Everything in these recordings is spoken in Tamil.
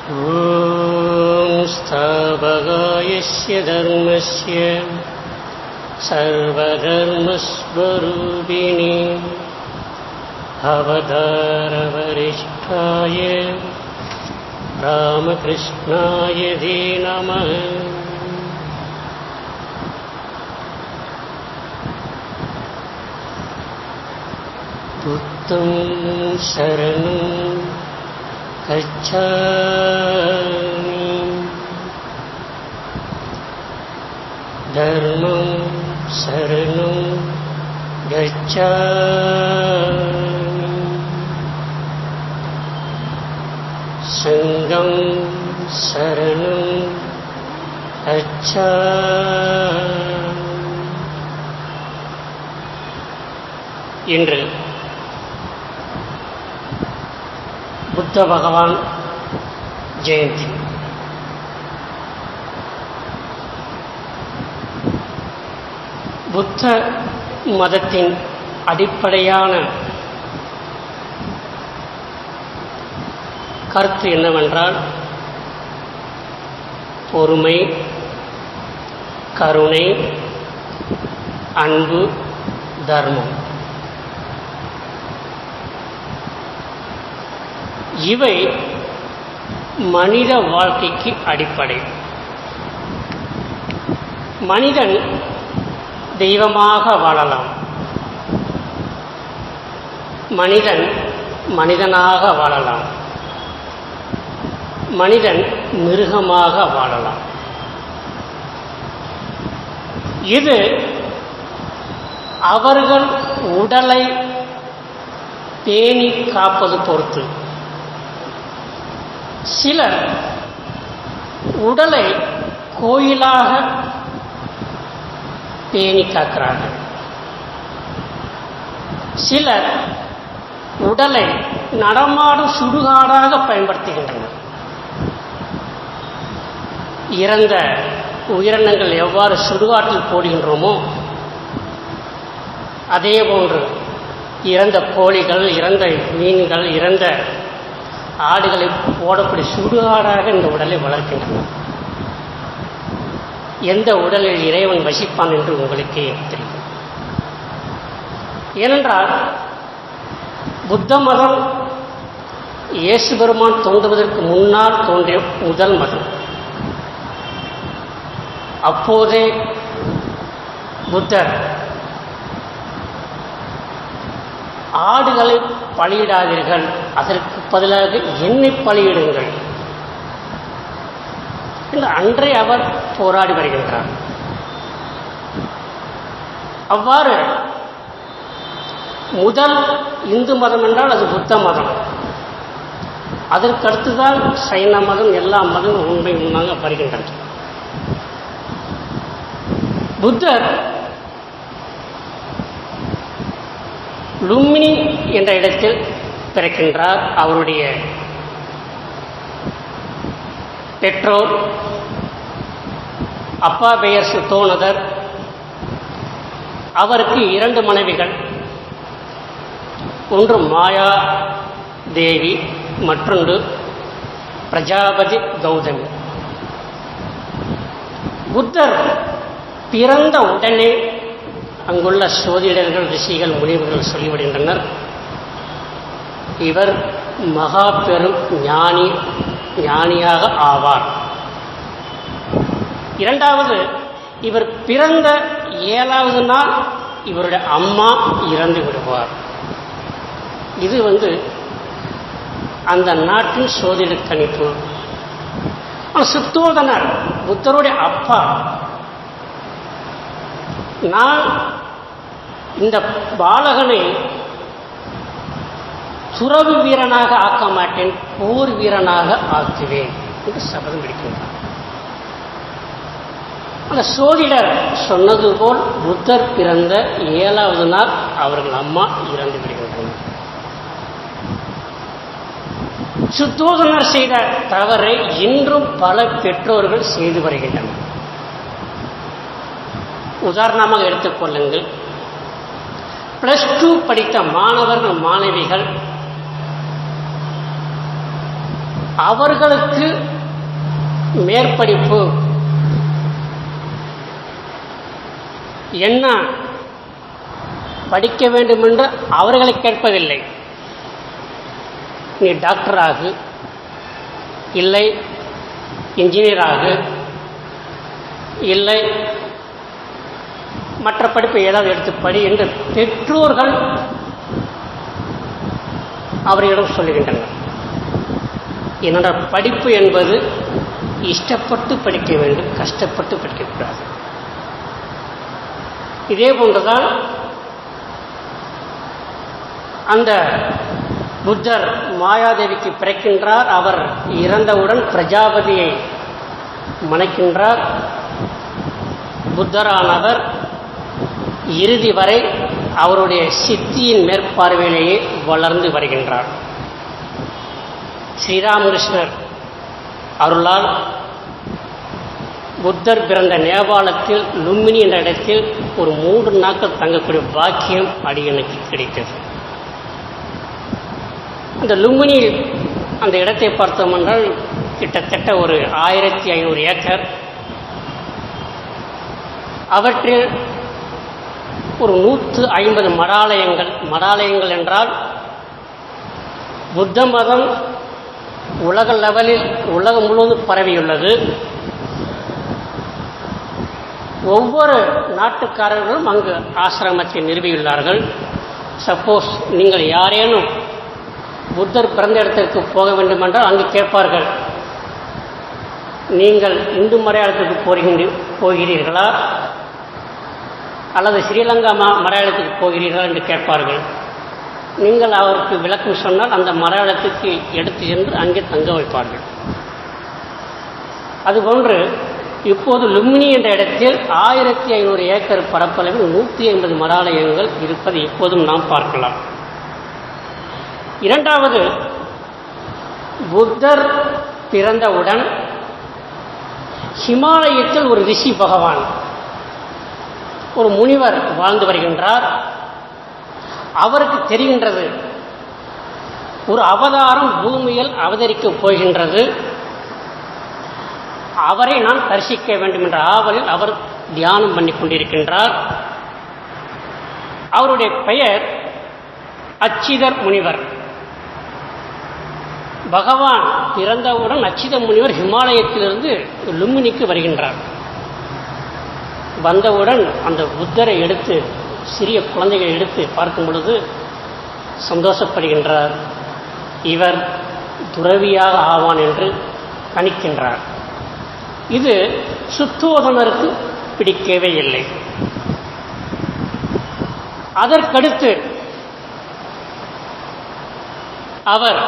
ॐ स्थापकायस्य धर्मस्य सर्वधर्मस्वरूपिणे अवतारवरिष्ठाय रामकृष्णाय ते नमः। बुद्धं शरणं गच्छामि, धर्मं शरणं गच्छामि, संघं शरणं गच्छामि। இன்று புத்த பகவான் ஜெயந்தி. புத்த மதத்தின் அடிப்படையான கருத்து என்னவென்றால் பொறுமை, கருணை, அன்பு, தர்மம். இவை மனித வாழ்க்கைக்கு அடிப்படை. மனிதன் தெய்வமாக வாழலாம், மனிதன் மனிதனாக வாழலாம், மனிதன் மிருகமாக வாழலாம். இது அவர்கள் உடலை பேணி காப்பது பொறுத்து. சிலர் உடலை கோயிலாக பேணி காக்கிறார்கள், சிலர் உடலை நடமாடும் சுடுகாடாக பயன்படுத்துகின்றனர். இறந்த உயிரினங்கள் எவ்வாறு சுடுகாட்டில் போடுகின்றோமோ அதே போன்று இறந்த கோழிகள், இறந்த மீன்கள், இறந்த ஆடுகளை போடக்கூடிய சுடுகாடாக இந்த உடலை வளர்க்கின்றனர். எந்த உடலில் இறைவன் வசிப்பான் என்று உங்களுக்கே தெரியும். ஏனென்றால் புத்த மதம் இயேசு பெருமான் தோன்றுவதற்கு முன்னால் தோன்றிய முதல் மதம். அப்போதே புத்தர் ஆடுகளை பலியிடாதீர்கள், அதற்கு பதிலாக என்னை பலியிடுங்கள் என்று அன்றே அவர் போராடி வருகின்றார். அவ்வாறு முதல் இந்து மதம் என்றால் அது புத்த மதம். அதற்கடுத்துதான் சைன மதம், எல்லா மதமும் உண்மை உண்மையாக வருகின்றன. புத்தர் லும்பினி என்ற இடத்தில் பிறக்கின்றார். அவருடைய பெற்றோர் அப்பா பெயர் சுத்தோனதர். அவருக்கு 2 மனைவிகள், ஒன்று மாயா தேவி, மற்றொன்று பிரஜாபதி கௌதமி. புத்தர் பிறந்த உடனே அங்குள்ள சோதிடர்கள், ரிஷிகள், முனிவர்கள் சொல்லிவிடுகின்றனர், இவர் மகா பெரும் ஞானியாக ஆவார். இரண்டாவது, இவர் பிறந்த 7வது நாள் இவருடைய அம்மா இறந்து விடுவார். இது அந்த நாட்டின் சோதிட கணிப்பு. சுத்தோதனர் புத்தருடைய அப்பா, நான் இந்த பாலகனை துறவு வீரனாக ஆக்க மாட்டேன், போர் வீரனாக ஆக்குவேன் என்று சபதம் எடுக்கின்றார். அந்த சோதிடர் சொன்னது போல் புத்தர் பிறந்த 7வது நாள் அவர்கள் அம்மா இறந்து விடுகின்றனர். சுத்தோதனர் செய்த தவறை இன்றும் பல பெற்றோர்கள் செய்து வருகின்றனர். உதாரணமாக எடுத்துக்கொள்ளுங்கள், +2 படித்த மாணவர்கள், மாணவிகள் அவர்களுக்கு மேற்படிப்பு என்ன படிக்க வேண்டும் என்று அவர்களை கேட்பதில்லை. நீ டாக்டராகு, இல்லை இன்ஜினியராகு, இல்லை மற்ற படிப்பை ஏதாவது எடுத்து படி என்று பெற்றோர்கள் அவர்களிடம் சொல்லுகின்றனர். என்னோட படிப்பு என்பது இஷ்டப்பட்டு படிக்க வேண்டும், கஷ்டப்பட்டு படிக்கக்கூடாது. இதே போன்றுதான் அந்த புத்தர் மாயாதேவிக்கு பிறக்கின்றார். அவர் இறந்தவுடன் பிரஜாபதியை மணக்கின்றார். புத்தரானவர் இறுதி வரை அவருடைய சித்தியின் மேற்பார்வையிலேயே வளர்ந்து வருகின்றார். ஸ்ரீராமகிருஷ்ணர் அருளால் புத்தர் பிறந்த நேபாளத்தில் லும்பினி என்ற இடத்தில் ஒரு 3 நாட்கள் தங்கக்கூடிய பாக்கியம் அடியனுக்கு கிடைத்தது. அந்த லும்பினியில் அந்த இடத்தை பார்த்தோம் என்றால் கிட்டத்தட்ட ஒரு 1500 ஏக்கர். அவற்றில் ஒரு 150 மடாலயங்கள் என்றால் புத்த மதம் உலக லெவலில் உலகம் முழுவதும் பரவியுள்ளது. ஒவ்வொரு நாட்டுக்காரர்களும் அங்கு ஆசிரமத்தை நிறுவியுள்ளார்கள். சப்போஸ் நீங்கள் யாரேனும் புத்தர் பிறந்த இடத்திற்கு போக வேண்டும் என்றால் அங்கு கேட்பார்கள், நீங்கள் இந்து மலையாளத்துக்கு போகிறீர்களா அல்லது ஸ்ரீலங்கா மலையாளத்துக்கு போகிறீர்களா என்று கேட்பார்கள். நீங்கள் அவருக்கு விளக்கம் சொன்னால் அந்த மலையாளத்துக்கு எடுத்து சென்று அங்கே தங்க வைப்பார்கள். அதுபோன்று இப்போது லும்பினி என்ற இடத்தில் 1500 ஏக்கர் பரப்பளவில் 150 மடாலயங்கள் இருப்பதை இப்போதும் நாம் பார்க்கலாம். இரண்டாவது, புத்தர் பிறந்தவுடன் ஹிமாலயத்தில் ஒரு ரிஷி பகவான், ஒரு முனிவர் வாழ்ந்து வருகின்றார். அவருக்கு தெரிகின்றது ஒரு அவதாரம் பூமியில் அவதரிக்கப் போகின்றது, அவரை நான் தரிசிக்க வேண்டும் என்ற ஆவலில் அவர் தியானம் பண்ணி கொண்டிருக்கின்றார். அவருடைய பெயர் அச்சிதர் முனிவர். பகவான் பிறந்தவுடன் அச்சித முனிவர் ஹிமாலயத்திலிருந்து லும்பினிக்கு வருகின்றார். வந்தவுடன் அந்த புத்தரை எடுத்து, சிறிய குழந்தைகளை எடுத்து பார்க்கும் பொழுது சந்தோஷப்படுகின்றார். இவர் துறவியாக ஆவான் என்று கணிக்கின்றார். இது சுத்தோதனருக்கு பிடிக்கவே இல்லை. அதற்கடுத்து அவர்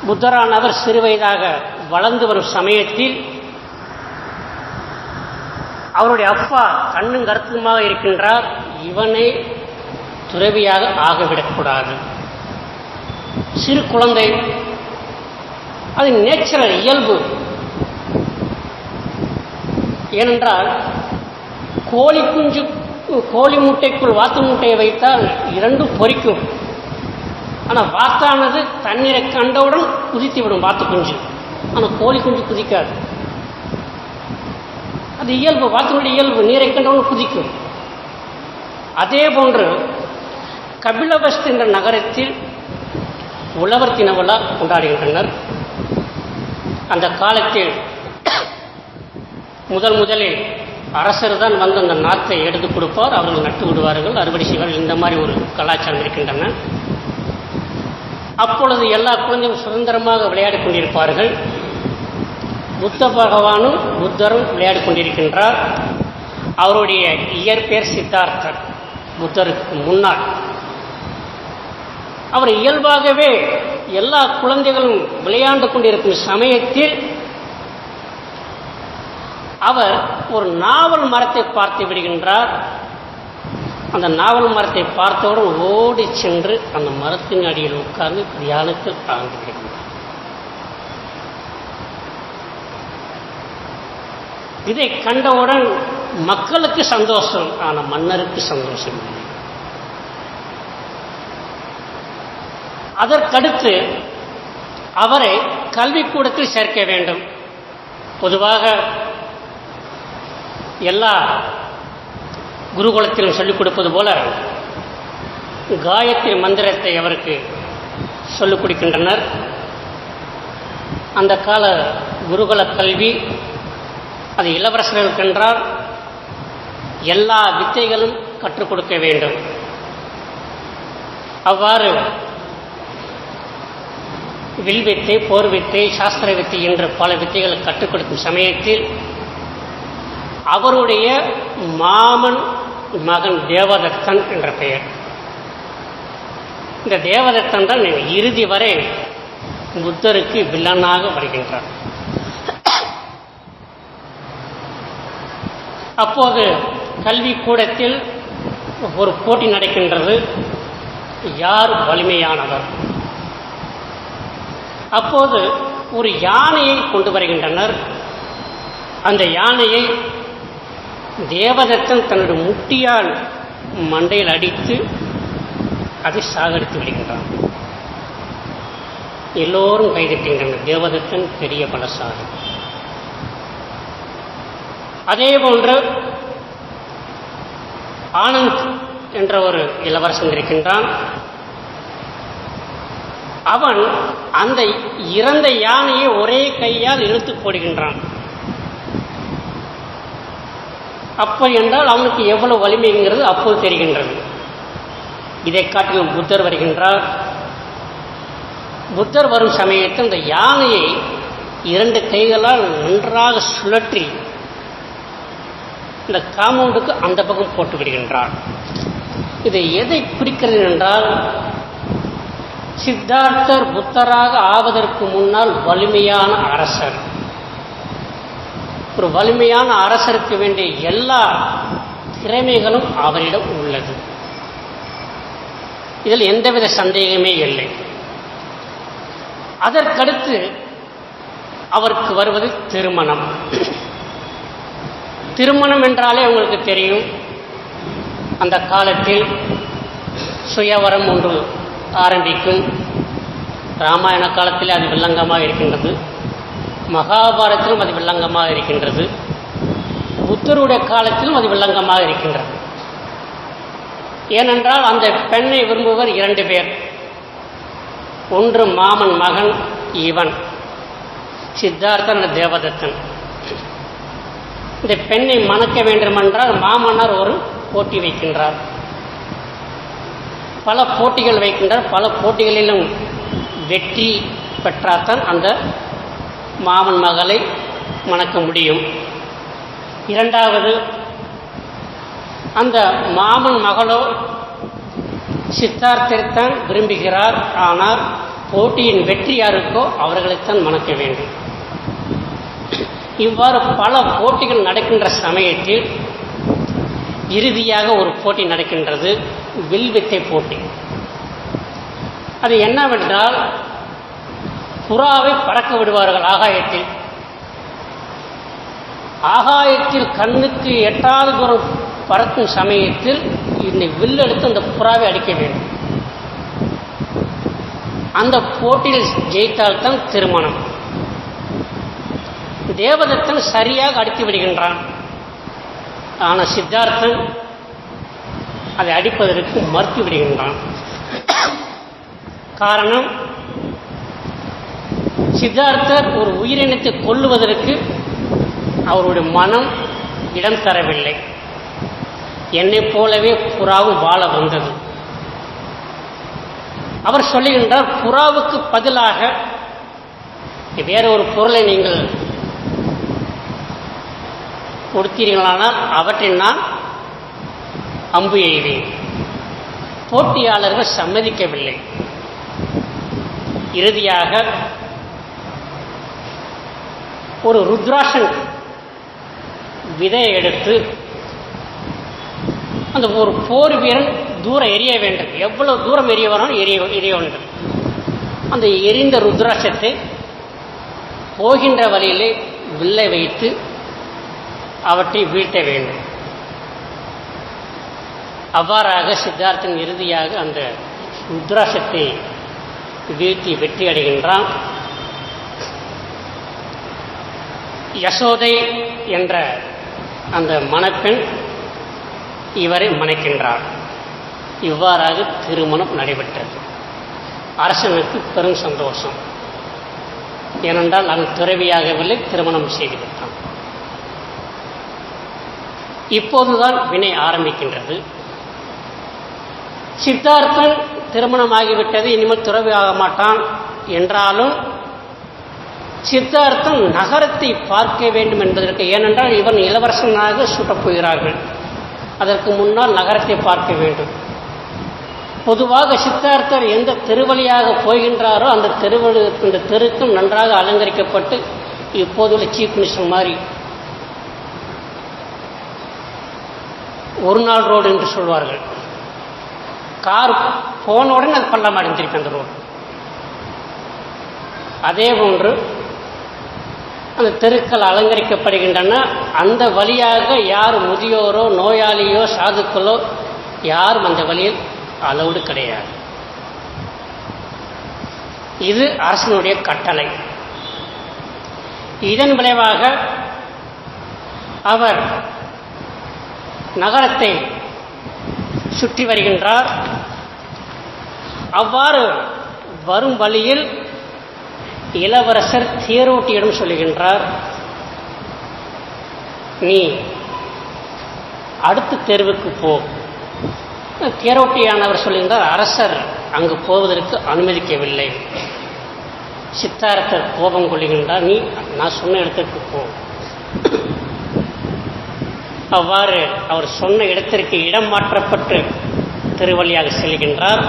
புத்தரானவர் சிறுவயதாக வளர்ந்து வரும் சமயத்தில் அவருடைய அப்பா கண்ணும் கருத்துமாக இருக்கின்றார். இவனை துறவியாக ஆகவிடக்கூடாது. சிறு குழந்தை, அது நேச்சுரல், இயல்பு. ஏனென்றால் கோழி முட்டைக்குள் வாத்து முட்டையை வைத்தால் இரண்டும் பொரிக்கும். ஆனால் வாத்தானது தண்ணீரை கண்டவுடன் குதித்து விடும் வாத்து குஞ்சு. ஆனால் கோழி குஞ்சு குதிக்காது. அது இயல்பு, வாத்தினுடைய இயல்பு, நீரை கண்டவுடன் குதிக்கும். அதே போன்று கபிலவஸ்து என்ற நகரத்தில் உழவர் தின விழா கொண்டாடுகின்றனர். அந்த காலத்தில் முதலில் அரசர் தான் வந்து அந்த நாற்றை எடுத்து கொடுப்பார், அவர்கள் நட்டு விடுவார்கள், அறுவடை செய்வார்கள். இந்த மாதிரி ஒரு கலாச்சாரம் இருக்கின்றன. அப்பொழுது எல்லா குழந்தையும் சுதந்திரமாக விளையாடி கொண்டிருப்பார்கள். புத்த பகவானும் புத்தரும் விளையாடி கொண்டிருக்கின்றார். அவருடைய இயற்பெயர் சித்தார்த்தர். புத்தருக்கு முன்னால் அவர் இயல்பாகவே எல்லா குழந்தைகளும் விளையாண்டு கொண்டிருக்கும் சமயத்தில் அவர் ஒரு நாவல் மரத்தை பார்த்து விடுகின்றார். அந்த நாவல் மரத்தை பார்த்தவுடன் ஓடி சென்று அந்த மரத்தின் அடியில் உட்கார்ந்து தியானத்தில் ஆழ்ந்து விடுகின்றார். இதை கண்டவுடன் மக்களுக்கு சந்தோஷம், ஆனால் மன்னருக்கு சந்தோஷம் இல்லை. அதற்கடுத்து அவரை கல்விக்கூடத்தில் சேர்க்க வேண்டும். பொதுவாக எல்லா குருகுலத்திலும் சொல்லிக் கொடுப்பது போல காயத்ரி மந்திரத்தை அவருக்கு சொல்லிக் கொடுக்கின்றனர். அந்த கால குருகுல கல்வி அது இளவரசர்களுக்கென்றால் எல்லா வித்தைகளும் கற்றுக் கொடுக்க வேண்டும். அவ்வாறு வில்வித்தை, போர் வித்தை, சாஸ்திர வித்தை என்ற பல வித்தைகளை கற்றுக் கொடுக்கும் சமயத்தில் அவருடைய மாமன் மகன் தேவதத்தன் என்ற பெயர். இந்த தேவதத்தன் தான் இறுதி வரை புத்தருக்கு வில்லனாக வருகின்றார். அப்போது கல்வி கூடத்தில் ஒரு போட்டி நடக்கின்றது, யார் வலிமையானவர். அப்போது ஒரு யானையை கொண்டு வருகின்றனர். அந்த யானையை தேவதத்தன் தன்னுடைய முட்டியால் மண்டையில் அடித்து அதை சாகடித்து விடுகின்றான். எல்லோரும் கைதட்டுகின்றனர். தேவதத்தன் பெரிய பலசாலி. அதே போன்று ஆனந்த் என்ற ஒரு இளவரசன் இருக்கின்றான். அவன் அந்த இறந்த யானையை ஒரே கையால் இழுத்து போடுகின்றான். அப்படி என்றால் அவனுக்கு எவ்வளவு வலிமைங்கிறது அப்போது தெரிகின்றது. இதை காட்டிலும் புத்தர் வருகின்றார். புத்தர் வரும் சமயத்தில் இந்த யானையை 2 கைகளால் நன்றாக சுழற்றி இந்த காம்பவுண்டுக்கு அந்த பக்கம் போட்டு விடுகின்றார். இதை எதை குறிக்கிறது என்றால், சித்தார்த்தர் புத்தராக ஆவதற்கு முன்னால் வலிமையான அரசர். ஒரு வலிமையான அரசருக்கு வேண்டிய எல்லா திறமைகளும் அவரிடம் உள்ளது. இதில் எந்தவித சந்தேகமே இல்லை. அதற்கடுத்து அவருக்கு வருவது திருமணம். திருமணம் என்றாலே உங்களுக்கு தெரியும், அந்த காலத்தில் சுயவரம் ஒன்று ஆரம்பிக்கும். ராமாயண காலத்தில் அது வில்லங்கமாக இருக்கின்றது, மகாபாரத்திலும் அது வில்லங்கமாக இருக்கின்றது, புத்தருடைய காலத்திலும் அது வில்லங்கமாக இருக்கின்றது. ஏனென்றால் அந்த பெண்ணை விரும்புவர் 2 பேர். ஒன்று மாமன் மகன் இவன் சித்தார்த்தன், தேவதத்தன். இந்த பெண்ணை மணக்க வேண்டுமென்றால் மாமன்னார் ஒரு போட்டி வைக்கின்றார். பல போட்டிகள் வைக்கின்றார். பல போட்டிகளிலும் வெற்றி பெற்றால்தான் அந்த மாமன் மகளை மணக்க முடியும். இரண்டாவது, அந்த மாமன் மகளோ சித்தார்த்தைத்தான் விரும்புகிறார். ஆனால் போட்டியின் வெற்றி யாருக்கோ அவர்களைத்தான் மணக்க வேண்டும். இவ்வாறு பல போட்டிகள் நடக்கின்ற சமயத்தில் இறுதியாக ஒரு போட்டி நடக்கின்றது, வில்வித்தை போட்டி. அது என்னவென்றால், புறாவை பறக்க விடுவார்கள் ஆகாயத்தில். ஆகாயத்தில் கண்ணுக்கு எட்டாத தூரம் பறக்கும் சமயத்தில் இந்த வில்லெடுத்து அந்த புறாவை அடிக்க வேண்டும். அந்த போட்டியில் ஜெயித்தால்தான் திருமணம். தேவதத்தன் சரியாக அடித்து விடுகின்றான். ஆனால் சித்தார்த்தன் அதை அடிப்பதற்கு மறுத்து விடுகின்றான். காரணம், சித்தார்த்தர் ஒரு உயிரினத்தை கொல்லுவதற்கு அவருடைய மனம் இடம் தரவில்லை. என்னைப் போலவே புறாவும் வாழ வந்தது. அவர் சொல்லுகின்றார், புறாவுக்கு பதிலாக வேற ஒரு பொருளை நீங்கள் கொடுத்தீர்களானால் அவற்றை நான் அம்பு எய்வேன். போட்டியாளர்கள் சம்மதிக்கவில்லை. இறுதியாக ஒரு ருத்ராட்சன் விதையை எடுத்து அந்த ஒரு போர் வீரன் தூரம் எரிய வேண்டும். எவ்வளவு தூரம் எரிய வராலும் எரிய வேண்டும். அந்த எரிந்த ருத்ராட்சத்தை போகின்ற வழியிலே வில்லை வைத்து அவற்றை வீழ்த்த வேண்டும். அவ்வாறாக சித்தார்த்தன் இறுதியாக அந்த ருத்ராட்சத்தை வீழ்த்தி வெற்றி அடைகின்றான். யசோதை என்ற அந்த மணப்பெண் இவரை மணக்கின்றார். இவ்வாறாக திருமணம் நடைபெற்றது. அரசனுக்கு பெரும் சந்தோஷம். ஏனென்றால் அவன் துறவியாகவில்லை, திருமணம் செய்து விட்டான். இப்போதுதான் வினை ஆரம்பிக்கின்றது. சித்தார்த்தன் திருமணமாகிவிட்டது, இனிமேல் துறவி ஆக மாட்டான் என்றாலும் சித்தார்த்தன் நகரத்தை பார்க்க வேண்டும் என்பதற்கு, ஏனென்றால் இவன் இளவரசனாக சூட்டப் போகிறார்கள், அதற்கு முன்னால் நகரத்தை பார்க்க வேண்டும். பொதுவாக சித்தார்த்தர் எந்த தெருவழியாக போகின்றாரோ அந்த தெருக்கும் நன்றாக அலங்கரிக்கப்பட்டு இப்போதுள்ள சீஃப் மினிஸ்டர் மாதிரி ஒரு நாள் ரோடு என்று சொல்வார்கள். கார் போன உடனே அது பள்ளம் அடைஞ்சிருக்கு அந்த ரோடு. அதே போன்று அந்த தெருக்கள் அலங்கரிக்கப்படுகின்றன. அந்த வழியாக யார் முதியோரோ நோயாளியோ சாதுக்களோ யாரும் அந்த வழியில் அளவுடு கிடையாது. இது அரசனுடைய கட்டளை. இதன் விளைவாக அவர் நகரத்தை சுற்றி வருகின்றார். அவ்வாறு வரும் வழியில் இளவரசர் தேரோட்டியிடம் சொல்லுகின்றார், நீ அடுத்த தெருவுக்கு போ. தேரோட்டியானவர் சொல்லுகின்றார், அரசர் அங்கு போவதற்கு அனுமதிக்கவில்லை. சித்தார்த்தர் கோபம் கொள்ளுகின்றார், நீ நான் சொன்ன இடத்திற்கு போ. அவ்வாறு அவர் சொன்ன இடத்திற்கு இடம் மாற்றப்பட்டு திருவழியாக செல்கின்றார்.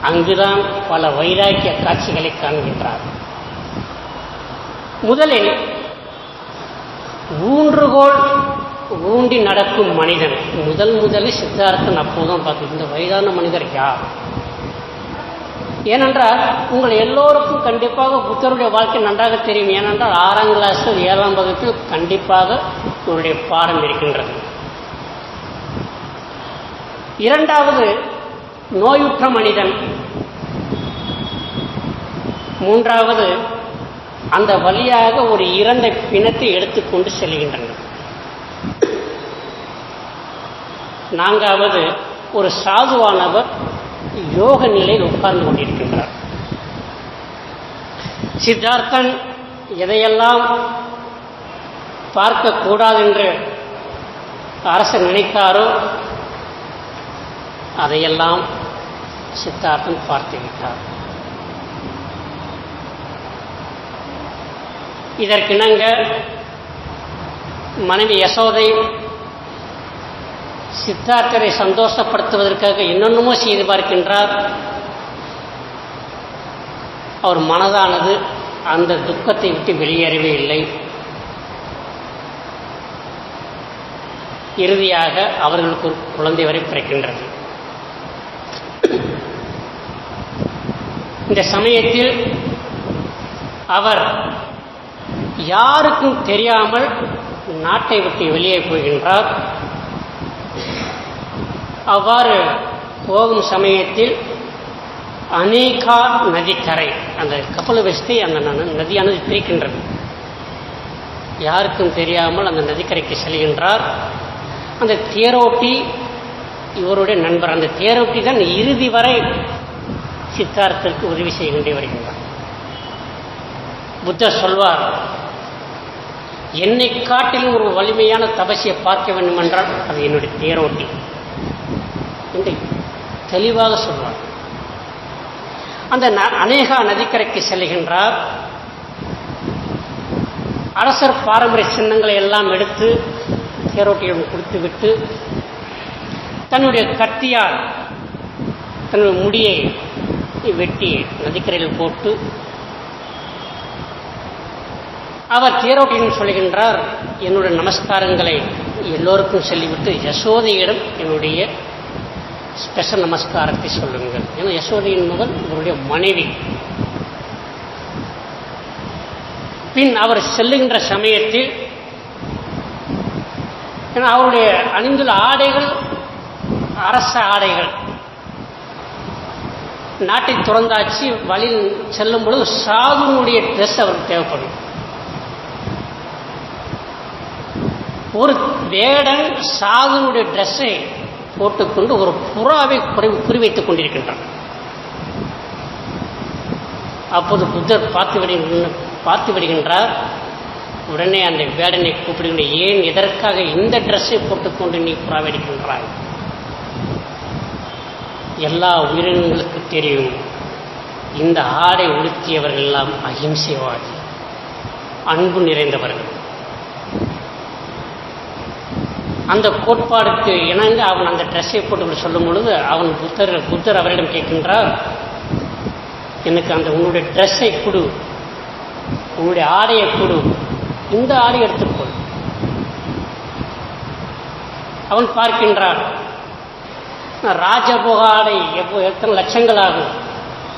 அங்குதான் பல வைராக்கிய காட்சிகளை காண்கின்றார். முதலில் ஊன்றுகோல் ஊண்டி நடக்கும் மனிதன் முதலில் சித்தார்த்தன் அப்போதுதான் பார்த்து, இந்த வயதான மனிதர் யார்? ஏனென்றால் உங்கள் எல்லோருக்கும் கண்டிப்பாக புத்தருடைய வாழ்க்கை நன்றாக தெரியும். ஏனென்றால் 6ஆம் கிளாஸ் 7ஆம் வகுப்பில் கண்டிப்பாக உங்களுடைய பாடம் இருக்கின்றது. இரண்டாவது நோயுற்ற மனிதன். மூன்றாவது அந்த வழியாக ஒரு இறந்த பிணத்தை எடுத்துக்கொண்டு செல்கின்றனர். நான்காவது ஒரு சாதுவானவர் யோக நிலையில் உட்கார்ந்து கொண்டிருக்கின்றார். சித்தார்த்தன் எதையெல்லாம் பார்க்கக்கூடாது என்று அரசர் நினைத்தாரோ அதையெல்லாம் சித்தார்த்தன் பார்த்துவிட்டார். இதற்கிணங்க மனைவி யசோதை சித்தார்த்தரை சந்தோஷப்படுத்துவதற்காக என்னென்னமோ செய்து பார்க்கின்றார். அவர் மனதானது அந்த துக்கத்தை விட்டு வெளியேறவே இல்லை. இறுதியாக அவர்களுக்கு ஒரு குழந்தை வரை பிறக்கின்றது. இந்த சமயத்தில் அவர் யாருக்கும் தெரியாமல் நாட்டை விட்டு வெளியே போகின்றார். அவ்வாறு போகும் சமயத்தில் அநேகா நதிக்கரை, அந்த கப்பலவஸ்தை அந்த நதியானது பிரிக்கின்றது. யாருக்கும் தெரியாமல் அந்த நதிக்கரைக்கு செல்கின்றார். அந்த தேரோட்டி இவருடைய நண்பர். அந்த தேரோட்டி தான் இறுதி வரை சித்தார்த்தருக்கு உதவி செய்ய கொண்டே வருகின்றார். புத்தர் சொல்வார், என்னை காட்டிலும் ஒரு வலிமையான தபசியை பார்க்க வேண்டும் என்றால் அது என்னுடைய தேரோட்டி என்று தெளிவாக சொல்வார். அந்த அநேகா நதிக்கரைக்கு செல்கின்றார். அரசர் பாரம்பரிய சின்னங்களை எல்லாம் எடுத்து தேரோட்டியிடம் கொடுத்துவிட்டு தன்னுடைய கத்தியால் தன்னுடைய முடியை வெட்டி நதிக்கரையில் போட்டு அவர் தேரோட்டியிடம் சொல்கின்றார், என்னுடைய நமஸ்காரங்களை எல்லோருக்கும் சொல்லிவிட்டு யசோதையிடம் என்னுடைய ஸ்பெஷல் நமஸ்காரத்தை சொல்லுங்கள். ஏன்னா யசோதையின் மகள் இவருடைய மனைவி. பின் அவர் செல்லுகின்ற சமயத்தில் ஏன்னா அவருடைய அணிந்துள்ள ஆடைகள் அரச ஆடைகள். நாட்டை துறந்தாச்சு, வழியில் செல்லும் பொழுது சாதுனுடைய ட்ரெஸ் அவருக்கு தேவைப்படும். ஒரு வேடன் சாதுனுடைய ட்ரெஸ்ஸை போட்டுக்கொண்டு ஒரு புறாவை குறிவைத்துக் கொண்டிருக்கின்றான். அப்போது புத்தர் பார்த்து விடுகின்றார். உடனே அந்த வேடனை கூப்பிடுகின்ற, ஏன் எதற்காக இந்த ட்ரெஸ்ஸை போட்டுக்கொண்டு நீ புறாவடிக்கின்றாய்? எல்லா உயிரினங்களுக்கு தெரியும், இந்த ஆடை உடுத்தியவர்கள் எல்லாம் அகிம்சைவாதி, அன்பு நிறைந்தவர்கள். அந்த கோட்பாடுக்கு இணங்க அவன் அந்த ட்ரெஸ்ஸை போட்டு சொல்லும் பொழுது அவன் புத்தர் அவரிடம் கேட்கின்றார், எனக்கு அந்த உன்னுடைய ட்ரெஸ்ஸை கொடு, உன்னுடைய ஆடையை கொடு, இந்த ஆடை எடுத்துக்கொள். அவன் பார்க்கின்றான், ராஜபோக ஆடை எத்தனை லட்சங்கள் ஆகும்,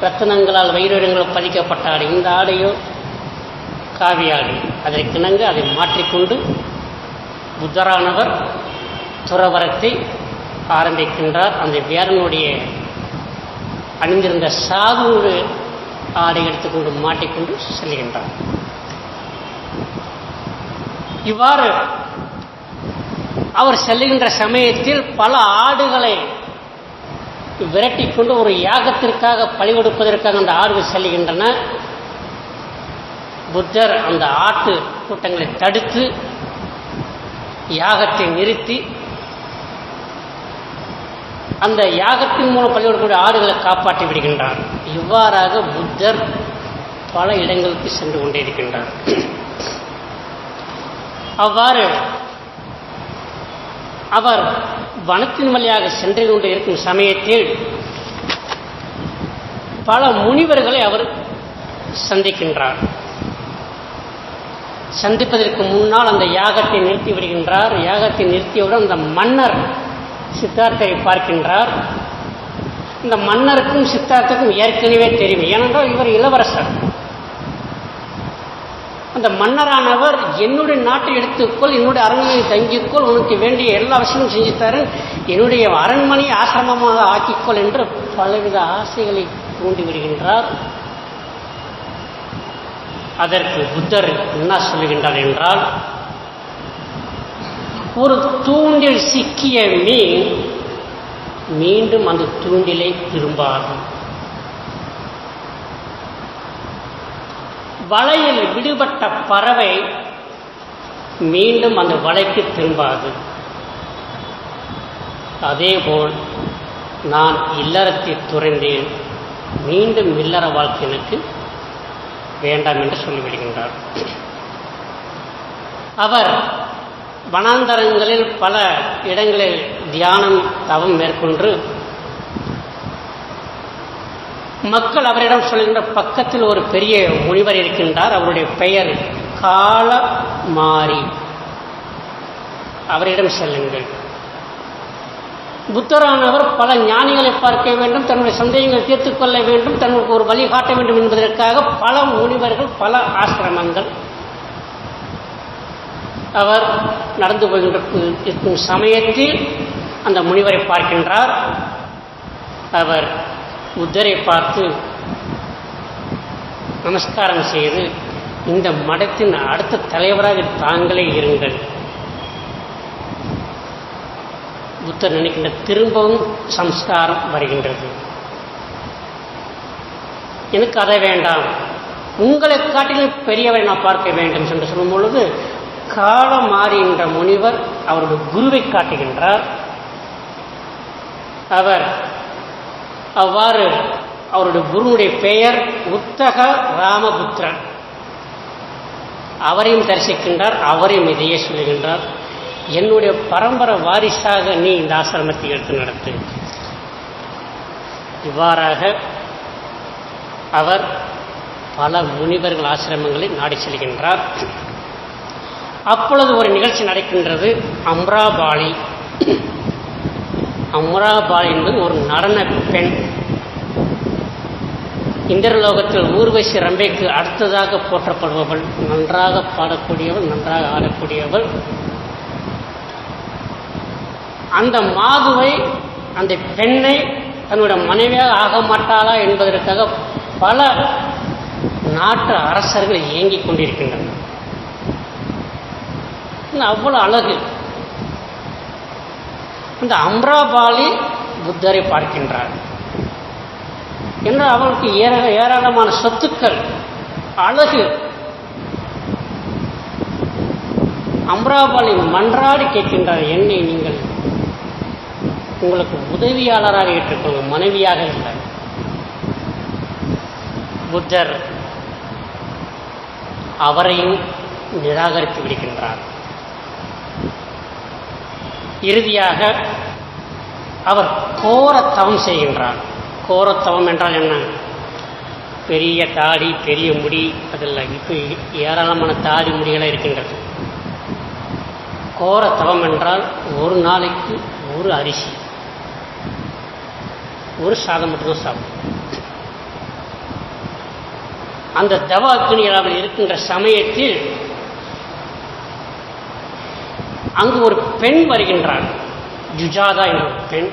ரத்தனங்களால் வைரங்கள் பதிக்கப்பட்ட ஆடை, இந்த ஆடையோ காவி ஆடை. அதற்கிணங்க அதை மாற்றிக்கொண்டு புத்தரானவர் துறவரத்தை ஆரம்பிக்கின்றார். அந்த வேரனுடைய அணிந்திருந்த சாது ஆடை எடுத்துக்கொண்டு மாட்டிக்கொண்டு செல்கின்றார். இவ்வாறு அவர் செல்லுகின்ற சமயத்தில் பல ஆடுகளை விரட்டிக்கொண்டு ஒரு யாகத்திற்காக பலி கொடுப்பதற்காக அந்த ஆடுகள் செல்லுகின்றன. புத்தர் அந்த ஆட்டு கூட்டங்களை தடுத்து யாகத்தை நிறுத்தி அந்த யாகத்தின் மூலம் பலி கொடுக்கக்கூடிய ஆடுகளை காப்பாற்றி விடுகின்றார். இவ்வாறாக புத்தர் பல இடங்களுக்கு சென்று கொண்டே இருக்கின்றார். அவ்வாறு அவர் வனத்தின் வழியாக சென்று கொண்டு இருக்கும் சமயத்தில் பல முனிவர்களை அவர் சந்திக்கின்றார். சந்திப்பதற்கு முன்னால் அந்த யாகத்தை நிறுத்தி விடுகின்றார். யாகத்தை நிறுத்தியவுடன் அந்த மன்னர் சித்தார்த்தரை பார்க்கின்றார். இந்த மன்னருக்கும் சித்தார்த்துக்கும் ஏற்கனவே தெரியும், ஏனென்றால் இவர் இளவரசர். அந்த மன்னரானவர் என்னுடைய நாட்டை எடுத்துக்கொள், என்னுடைய அரண்மனையை தங்கிக்கொள், உனக்கு வேண்டிய எல்லா விஷயமும் செஞ்சுத்தாரு, என்னுடைய அரண்மனையை ஆசிரமமாக ஆக்கிக்கொள் என்று பலவித ஆசைகளை தூண்டிவிடுகின்றார். அதற்கு புத்தர் என்ன சொல்லுகின்றார் என்றால், ஒரு தூண்டில் சிக்கிய மீன் மீண்டும் அந்த தூண்டிலை திரும்பாது. வலையில் விடுபட்ட பறவை மீண்டும் அந்த வலைக்கு திரும்பாது. அதேபோல் நான் இல்லறத்தை துறந்தேன், மீண்டும் இல்லற வாழ்க்கை எனக்கு வேண்டாம் என்று சொல்லிவிடுகின்றார். அவர் வனாந்தரங்களில் பல இடங்களில் தியானம் தவம் மேற்கொண்டு மக்கள் அவரிடம் சொல்கின்ற, பக்கத்தில் ஒரு பெரிய முனிவர் இருக்கின்றார், அவருடைய பெயர் காலமாரி, அவரிடம் செல்லுங்கள். புத்தரானவர் பல ஞானிகளை பார்க்க வேண்டும், தன்னுடைய சந்தேகங்களை தீர்த்துக் கொள்ள வேண்டும், தன்னுக்கு ஒரு வழி காட்ட வேண்டும் என்பதற்காக பல முனிவர்கள், பல ஆசிரமங்கள் அவர் நடந்து போகின்ற சமயத்தில் அந்த முனிவரை பார்க்கின்றார். அவர் புத்தரை பார்த்து நமஸ்காரம் செய்து, இந்த மடத்தின் அடுத்த தலைவராக தாங்களே இருங்கள். புத்தர் நினைக்கின்ற, திரும்பவும் சம்ஸ்காரம் வருகின்றது, எனக்கு அதை வேண்டாம், உங்களை காட்டிலும் பெரியவரை நான் பார்க்க வேண்டும் என்று சொல்லும் பொழுது காலமாரி என்ற முனிவர் அவருடைய குருவை காட்டுகின்றார். அவர் அவ்வாறு அவருடைய குருவுடைய பெயர் உத்தக ராமபுத்திரன், அவரையும் தரிசிக்கின்றார். அவரையும் இதையே சொல்லுகின்றார், என்னுடைய பரம்பரை வாரிசாக நீ இந்த ஆசிரமத்தை எடுத்து நடத்து. இவ்வாறாக அவர் பல முனிவர்கள் ஆசிரமங்களை நாடி செல்கின்றார். அப்பொழுது ஒரு நிகழ்ச்சி நடக்கின்றது. அம்ராபாலி என்பது ஒரு நடன பெண். இந்திரலோகத்தில் ஊர்வசி ரம்பைக்கு அடுத்ததாக போற்றப்படுபவள், நன்றாக பாடக்கூடியவள், நன்றாக ஆடக்கூடியவள். அந்த மாதுவை, அந்த பெண்ணை தன்னுடைய மனைவியாக ஆக மாட்டாளா என்பதற்காக பல நாட்டு அரசர்கள் இயங்கிக் கொண்டிருக்கின்றனர். அவ்வளோ அழகு. அந்த அம்ராபாலி புத்தரை பார்க்கின்றார் என்றால் அவளுக்கு ஏராளமான சொத்துக்கள், அழகு. அம்ராபாலி மன்றாடி கேட்கின்றார், என்னை நீங்கள் உங்களுக்கு உதவியாளராக ஏற்றுக்கொள்ள, மனைவியாக இல்லை. புத்தர் அவரையும் நிராகரித்து விடுகின்றார். இறுதியாக அவர் கோரத்தவம் செய்கின்றார். கோரத்தவம் என்றால் என்ன? பெரிய தாடி, பெரிய முடி, அதில் இப்போ ஏராளமான தாடி முடிகளாக இருக்கின்றது. கோரத்தவம் என்றால் ஒரு நாளைக்கு ஒரு அரிசி, ஒரு சாதம் மட்டும் சாப்பிடும். அந்த தவ அக்னியில் இருக்கின்ற சமயத்தில் அங்கு ஒரு பெண் வருகின்றார், ஜுஜாதா என்ற ஒரு பெண்.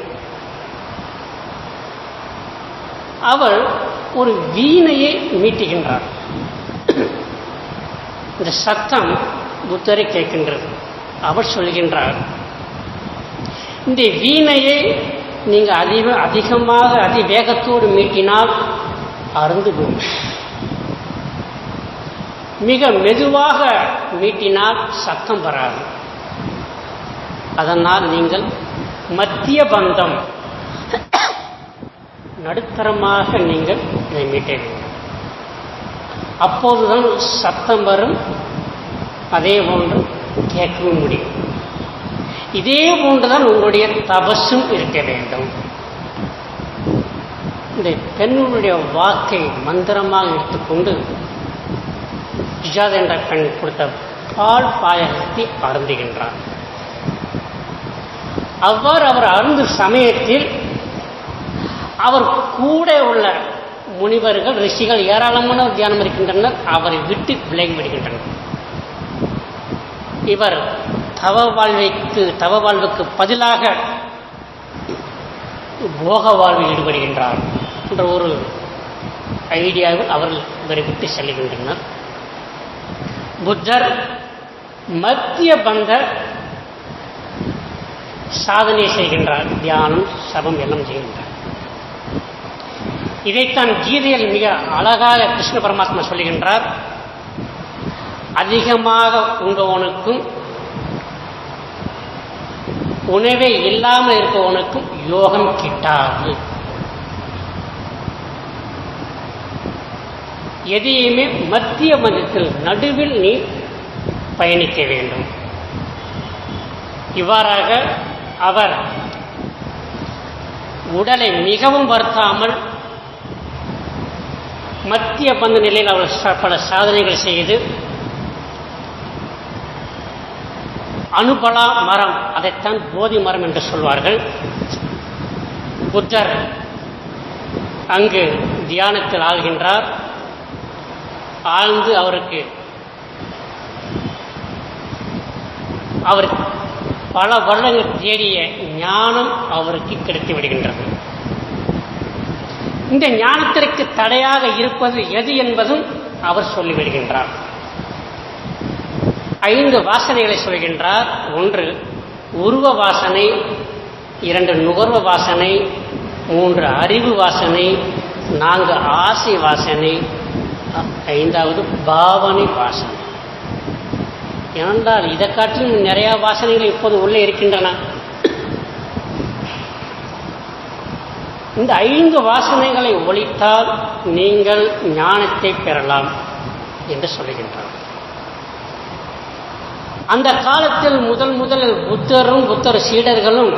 அவள் ஒரு வீணையை மீட்டுகின்றார். இந்த சத்தம் புத்தரை கேட்கின்றது. அவர் சொல்கின்றார், இந்த வீணையை நீங்கள் அதிகமாக அதிவேகத்தோடு மீட்டினால் அருந்து போகும், மிக மெதுவாக மீட்டினால் சத்தம் வராது. அதனால் நீங்கள் மத்திய பந்தம், நடுத்தரமாக நீங்கள் இதை மீட்ட வேண்டும். அப்போதுதான் சத்தம் வரும், அதே போன்று கேட்கவும் முடியும். இதே போன்றுதான் உங்களுடைய தபசும் இருக்க வேண்டும். இந்த பெண்ணுடைய வாக்கை மந்திரமாக எடுத்துக்கொண்டு ஜுஜாதா என்ற பெண் கொடுத்த பால் பாயசத்தை அருந்துகின்றார். அவ்வாறு அவர் அருந்தும் சமயத்தில் அவர் கூட உள்ள முனிவர்கள், ரிஷிகள் ஏராளமான தியானம் இருக்கின்றனர். அவரை விட்டு விலகி விடுகின்றனர். இவர் தவ வாழ்வுக்கு பதிலாக போக வாழ்வில் ஈடுபடுகின்றார் என்ற ஒரு ஐடியாவில் அவர்கள் இவரை விட்டு செல்கின்றனர். புத்தர் மத்திய பந்த சாதனை செய்கின்றார், தியானம், சபம் எல்லாம் செய்கின்றார். இதைத்தான் கீதையில் மிக அழகாக கிருஷ்ண பரமாத்மா சொல்லுகின்றார், அதிகமாக உண்பவனுக்கும் உணவே இல்லாமல் இருப்பவனுக்கும் யோகம் கிட்டாது. எதையுமே மத்திய மதத்தில் நடுவில் நீ பயணிக்க வேண்டும். இவ்வாறாக அவர் உடலை மிகவும் வருத்தாமல் மத்திய பந்த நிலையில் அவர் பல சாதனைகள் செய்து அனுபலா மரம், அதைத்தான் போதி மரம் என்று சொல்வார்கள். புத்தர் அங்கு தியானத்தில் ஆழ்கின்றார். ஆழ்ந்து அவர் பல வருடங்கள் தேடிய ஞானம் அவருக்கு கிடைத்து விடுகின்றது. இந்த ஞானத்திற்கு தடையாக இருப்பது எது என்பதும் அவர் சொல்லிவிடுகின்றார். 5 வாசனைகளை சொல்கின்றார். 1 உருவ வாசனை, 2 நுகர்வ வாசனை, 3 அறிவு வாசனை, 4 ஆசை வாசனை, 5வது பாவனை வாசனை. ஏனென்றால் இதை காட்டிலும் நிறைய வாசனைகள் இப்போது உள்ளே இருக்கின்றன. இந்த 5 வாசனைகளை ஒழித்தால் நீங்கள் ஞானத்தை பெறலாம் என்று சொல்லுகின்றார். அந்த காலத்தில் முதலில் புத்தரும் புத்தர் சீடர்களும்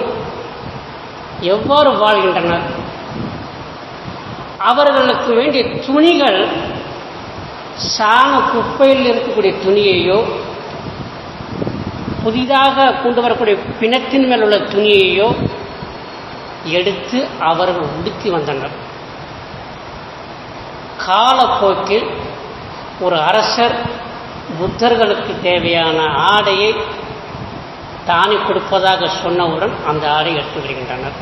எவ்வாறு வாழ்கின்றனர்? அவர்களுக்கு வேண்டிய துணிகள் சாண குப்பையில் இருக்கக்கூடிய துணியையோ, புதிதாக கொண்டு வரக்கூடிய பிணத்தின் மேல் உள்ள துணியையோ எடுத்து அவர்கள் உடுத்தி வந்தனர். காலப்போக்கில் ஒரு அரசர் புத்தர்களுக்கு தேவையான ஆடையை தானே கொடுப்பதாக சொன்னவுடன் அந்த ஆடை எடுத்து வருகின்றனர்.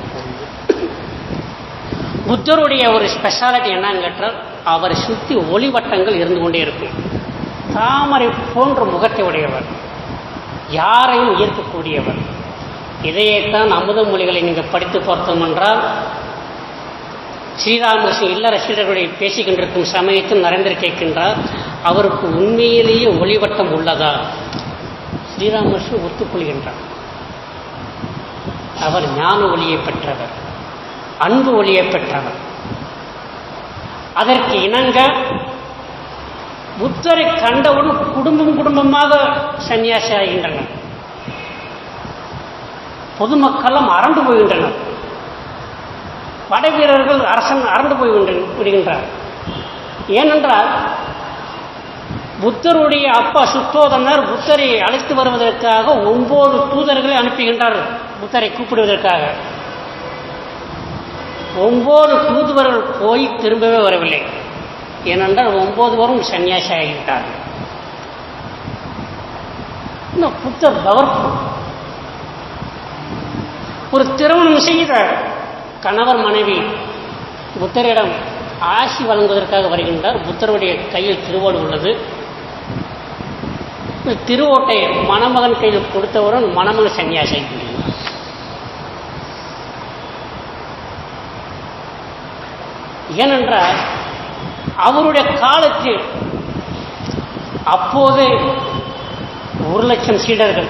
புத்தருடைய ஒரு ஸ்பெஷாலிட்டி என்னன்னு கேட்டால், அவரை சுற்றி ஒளிவட்டங்கள் இருந்து கொண்டே இருக்கும். தாமரை போன்ற முகத்தை உடையவர். யாரையும் ஈர்க்கக்கூடியவர். இதையேத்தான் அமுத மொழிகளை நீங்கள் படித்து பார்த்தோம் என்றால், ஸ்ரீராமகிருஷ்ணன் இல்லற சீடர்களுடைய பேசிக்கொண்டிருக்கும் சமயத்தில் நரேந்திரர் கேட்கின்றார், அவருக்கு உண்மையிலேயே ஒளிவட்டம் உள்ளதா? ஸ்ரீராமகிருஷ்ணன் ஒத்துக்கொள்கின்றார். அவர் ஞான ஒளியை பெற்றவர், அன்பு ஒளியை பெற்றவர். அதற்கு இணங்க புத்தரை கண்டவுடன் குடும்பமாக சன்னியாசி ஆகின்றனர். பொதுமக்களும் அரண்டு போகின்றனர். படை வீரர்கள் அரசன் அரண்டு போய் விடுகின்றார். ஏனென்றால் புத்தருடைய அப்பா சுத்தோதனர் புத்தரை அழைத்து வருவதற்காக 9 தூதர்களை அனுப்புகின்றார். புத்தரை கூப்பிடுவதற்காக 9 தூதுவர்கள் போய் திரும்பவே வரவில்லை. ஏனென்றால் 9 வரும் சன்னியாசி ஆகிவிட்டார்கள். இந்த புத்தர் பவர்ஃபுல். ஒரு திருமணம் செய்த கணவர் மனைவி புத்தரிடம் ஆசி வழங்குவதற்காக வருகின்றார். புத்தருடைய கையில் திருவோடு உள்ளது. திருவோட்டை மணமகன் கையில் கொடுத்தவுடன் மணமகன் சன்னியாசி ஆகிவிடுகிறார். ஏனென்றால் அவருடைய காலத்தில் அப்போது 1,00,000 சீடர்கள்,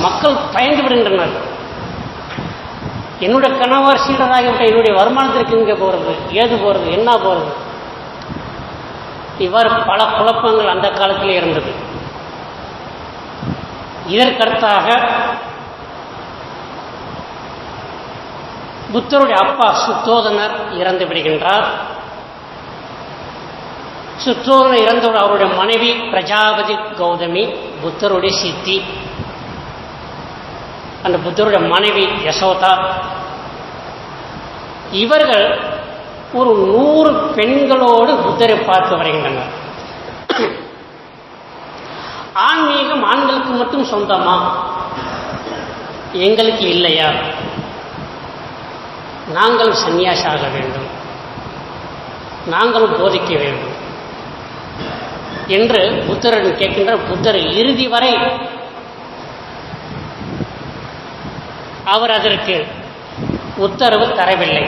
மக்கள் பயந்து விடுகின்றனர். என்னுடைய கணவர் சீடராகிவிட்ட என்னுடைய வருமானத்திற்கு எங்கே போகிறது, ஏது போகிறது, என்ன போகிறது? இவ்வாறு பல குழப்பங்கள் அந்த காலத்திலே இருந்தது. இதற்கடுத்தாக புத்தருடைய அப்பா சுத்தோதனர் இறந்து விடுகின்றார். சுத்தோதனர் இறந்தவுடன் அவருடைய மனைவி பிரஜாபதி கௌதமி புத்தருடைய சித்தி, அந்த புத்தருடைய மனைவி யசோதா, இவர்கள் ஒரு 100 பெண்களோடு புத்தரை பார்த்து வருகின்றனர். ஆன்மீகம் ஆண்களுக்கு மட்டும் சொந்தமா, எங்களுக்கு இல்லையா? நாங்களும் சன்னியாசி ஆக வேண்டும், நாங்களும் போதிக்க வேண்டும் என்று புத்தரிடம் கேட்கின்ற புத்தர் இறுதி வரை அவர் அதற்கு உத்தரவு தரவில்லை.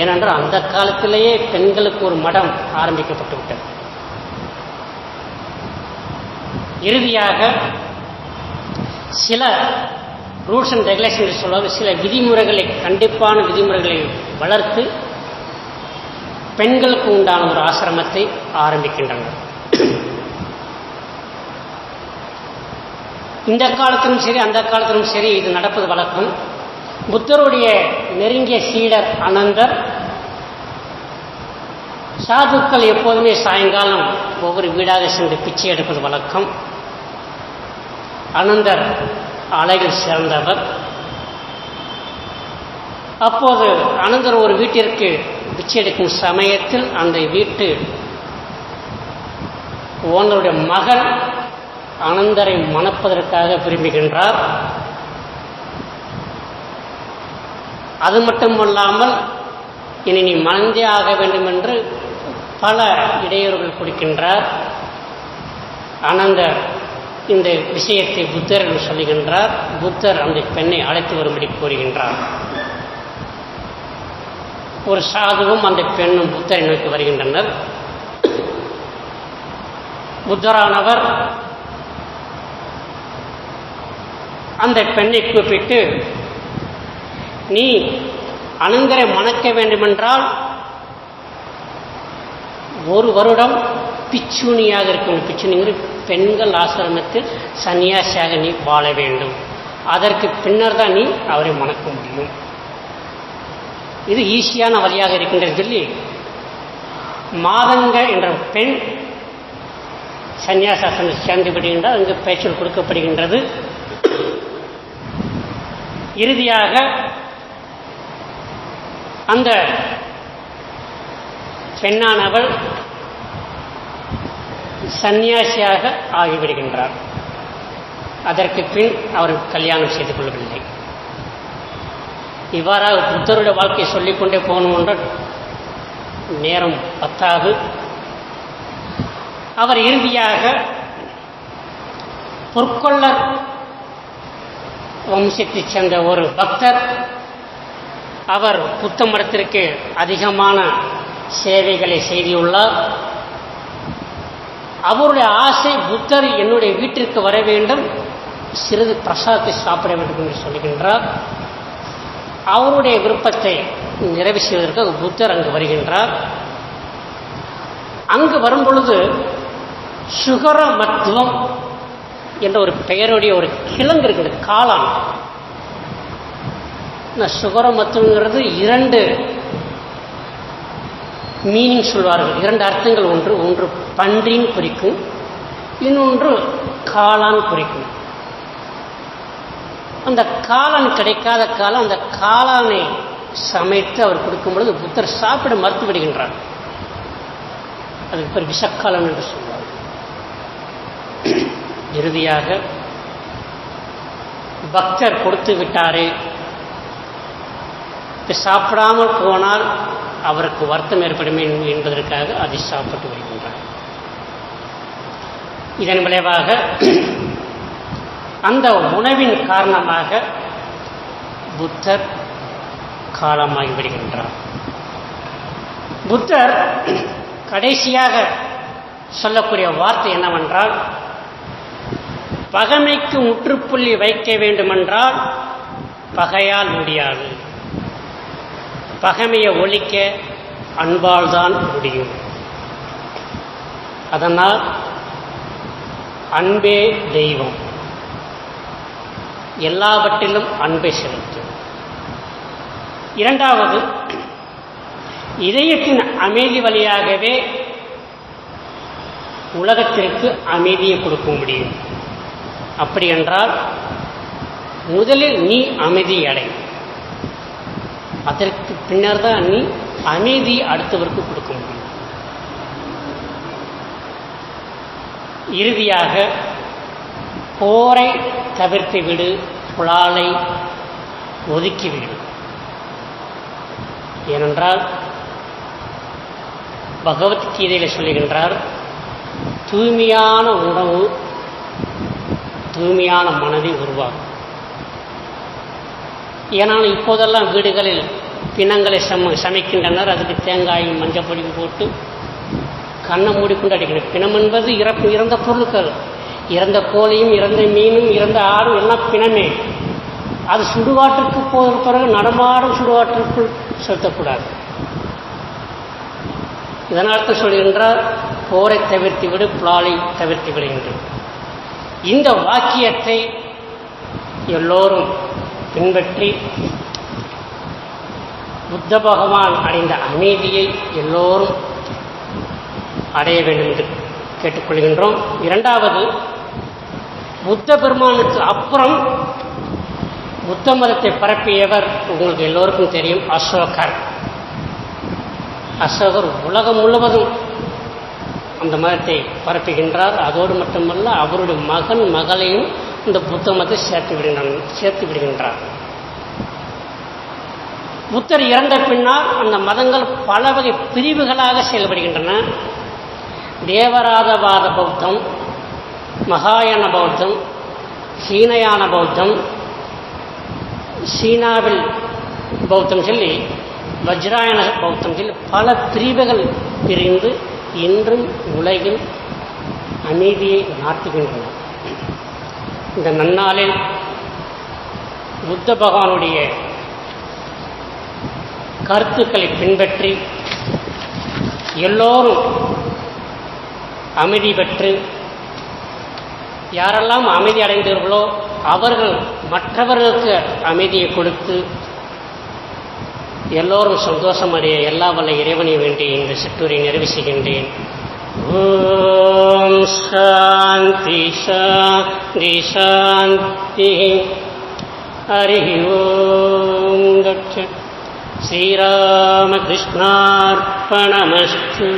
ஏனென்றால் அந்த காலத்திலேயே பெண்களுக்கு ஒரு மடம் ஆரம்பிக்கப்பட்டு விட்டது. இறுதியாக சில ரூல்ஸ் அண்ட் ரெகுலேஷன் சொல்வது, சில விதிமுறைகளை, கண்டிப்பான விதிமுறைகளை வளர்த்து பெண்களுக்கு உண்டான ஒரு ஆசிரமத்தை ஆரம்பிக்கின்றனர். இந்த காலத்திலும் சரி அந்த காலத்திலும் சரி இது நடப்பது வழக்கம். புத்தருடைய நெருங்கிய சீடர் அனந்தர், சாதுக்கள் எப்போதுமே சாயங்காலம் ஒவ்வொரு வீடாக சென்று பிச்சை எடுப்பது வழக்கம். அனந்தர் அழகில் சிறந்தவர். அப்போது அனந்தர் ஒரு வீட்டிற்கு பிச்சை எடுக்கும் சமயத்தில் அந்த வீட்டு ஓனருடைய மகள் அனந்தரை மணப்பதற்காக விரும்புகின்றார். அது மட்டுமல்லாமல் இனி நீ மணந்தே ஆக வேண்டும் என்று பல இடையூறுகள் கொடுக்கின்றார். அனந்தர் இந்த விஷயத்தை புத்தரிடம் சொல்லுகின்றார். புத்தர் அந்த பெண்ணை அழைத்து வரும்படி கூறுகின்றார். ஒரு சாதுவும் அந்த பெண்ணும் புத்தரை நோக்கி வருகின்றனர். புத்தரானவர் அந்த பெண்ணை கூப்பிட்டு, நீ அனந்தரை மணக்க வேண்டுமென்றால் 1 வருடம் பிச்சுனியாக இருக்கும். பிச்சுனிங்கிற பெண்கள் ஆசிரமத்தில் சன்னியாசியாக நீ வாழ வேண்டும். அதற்கு பின்னர் தான் நீ அவரை மணக்க முடியும். இது ஈஸியான வழியாக இருக்கின்றது சொல்லி மாதங்க என்ற பெண் சன்னியாசாசனம் சேர்ந்து விடுகின்றார். அங்கு பேச்சல் கொடுக்கப்படுகின்றது. இறுதியாக அந்த பெண்ணானவள் சன்னியாசியாக ஆகிவிடுகின்றார். அதற்கு பின் அவர் கல்யாணம் செய்து கொள்ளவில்லை. இவ்வாறாக புத்தருடைய வாழ்க்கையை சொல்லிக்கொண்டே போகணும் என்றால் நேரம் பத்தாது. அவர் இறுதியாக பொற்கொள்ளர் வம்சத்தைச் சேர்ந்த ஒரு பக்தர். அவர் புத்த மடத்திற்கு அதிகமான சேவைகளை செய்துள்ளார். அவருடைய ஆசை, புத்தர் என்னுடைய வீட்டிற்கு வர வேண்டும், சிறிது பிரசாதத்தை சாப்பிட வேண்டும் என்று சொல்லுகின்றார். அவருடைய விருப்பத்தை நிறைவு செய்வதற்கு புத்தர் அங்கு வருகின்றார். அங்கு வரும்பொழுது சுகர மத்துவம் என்ற ஒரு பெயருடைய ஒரு கிழங்கு இருக்குது, காளான். சுகர மத்துவங்கிறது 2 மீனிங் சொல்வார்கள், 2 அர்த்தங்கள். ஒன்று பன்றின் குறிக்கும், இன்னொன்று காளான் குறிக்கும். அந்த காளான் கிடைக்காத காலம், அந்த காளானை சமைத்து அவர் கொடுக்கும் பொழுது புத்தர் சாப்பிட மறுத்து விடுகின்றார். அதுக்கு பேர் விஷக்காலம் என்று சொல்வார். இறுதியாக பக்தர் கொடுத்து விட்டாரே, சாப்பிடாமல் போனால் அவருக்கு வருத்தம் ஏற்படும் என்பதற்காக அதை சாப்பிட்டு வருகின்றார். இதன் விளைவாக அந்த உணவின் காரணமாக புத்தர் காலமாகி விடுகின்றார். புத்தர் கடைசியாக சொல்லக்கூடிய வார்த்தை என்னவென்றால், பகைமைக்கு முற்றுப்புள்ளி வைக்க வேண்டுமென்றால் பகையால் முடியாது, பகைமையை ஒழிக்க அன்பால் தான் முடியும். அதனால் அன்பே தெய்வம், எல்லாவற்றிலும் அன்பை செலுத்தும். இரண்டாவது, இதயத்தின் அமைதி வழியாகவே உலகத்திற்கு அமைதியை கொடுக்க முடியும். அப்படி என்றால் முதலில் நீ அமைதி அடை, அதற்கு பின்னர் தான் நீ அமைதி அடுத்தவருக்கு கொடுக்க முடியும். இறுதியாக போரை தவிர்த்து விடு, புலாலை ஒதுக்கிவிடு. ஏனென்றால் பகவத்கீதையில் சொல்லுகின்றார், தூய்மையான உணவு தூய்மையான மனதை உருவாகும். ஏனால் இப்போதெல்லாம் வீடுகளில் பிணங்களை சமைக்கின்றனர். அதுக்கு தேங்காயும் மஞ்சள் பொடியும் போட்டு கண்ணை மூடிக்கொண்டு அடிக்கணும். பிணம் என்பது இறந்த பொருட்கள், இறந்த கோழியும் இறந்த மீனும் இறந்த ஆடும் எல்லாம் பிணமே. அது சுடுகாட்டுக்கு போகிற பிறகு நடமாடும் சுடுகாட்டிற்குள் செலுத்தக்கூடாது. இதனால் சொல்கின்றார், போரை தவிர்த்து விடு, புலாலை தவிர்த்து விடுகின்றது. இந்த வாக்கியத்தை எல்லோரும் பின்பற்றி புத்த பகவான் அடைந்த அமைதியை எல்லோரும் அடைய வேண்டும் என்று கேட்டுக்கொள்கின்றோம். இரண்டாவது, புத்த பெருமானுக்கு அப்புறம் புத்த மதத்தை பரப்பியவர் உங்களுக்கு எல்லோருக்கும் தெரியும், அசோகர். அசோகர் உலகம் முழுவதும் அந்த மதத்தை பரப்புகின்றார். அதோடு மட்டுமல்ல, அவருடைய மகன் மகளையும் இந்த புத்த மதத்தை சேர்த்து விடுகின்றார். புத்தர் இறந்த பின்னால் அந்த மதங்கள் பல வகை பிரிவுகளாக செயல்படுகின்றன. தேவராதவாத பௌத்தம், மகாயான பௌத்தம், ஹீனயான பௌத்தம், சீனாவில் பௌத்தம் சொல்லி வஜ்ராயண பௌத்தம் சொல்லி பல பிரிவுகள் பிரிந்து இன்றும் உலகில் அமைதியை நாட்டுகின்றன. இந்த நன்னாளில் புத்த பகவானுடைய கருத்துக்களை பின்பற்றி எல்லோரும் அமைதி பெற்று, யாரெல்லாம் அமைதி அடைந்தீர்களோ அவர்கள் மற்றவர்களுக்கு அமைதியை கொடுத்து எல்லோரும் சந்தோஷம் அடைய எல்லா வல்ல இறைவனை வேண்டி இந்த சிற்றூரை நிறைவு செய்கின்றேன். ஓம் சாந்தி சாந்தி சாந்தி. ஹரி ஓம். ஸ்ரீராமகிருஷ்ணார்ப்பணமஸ்து.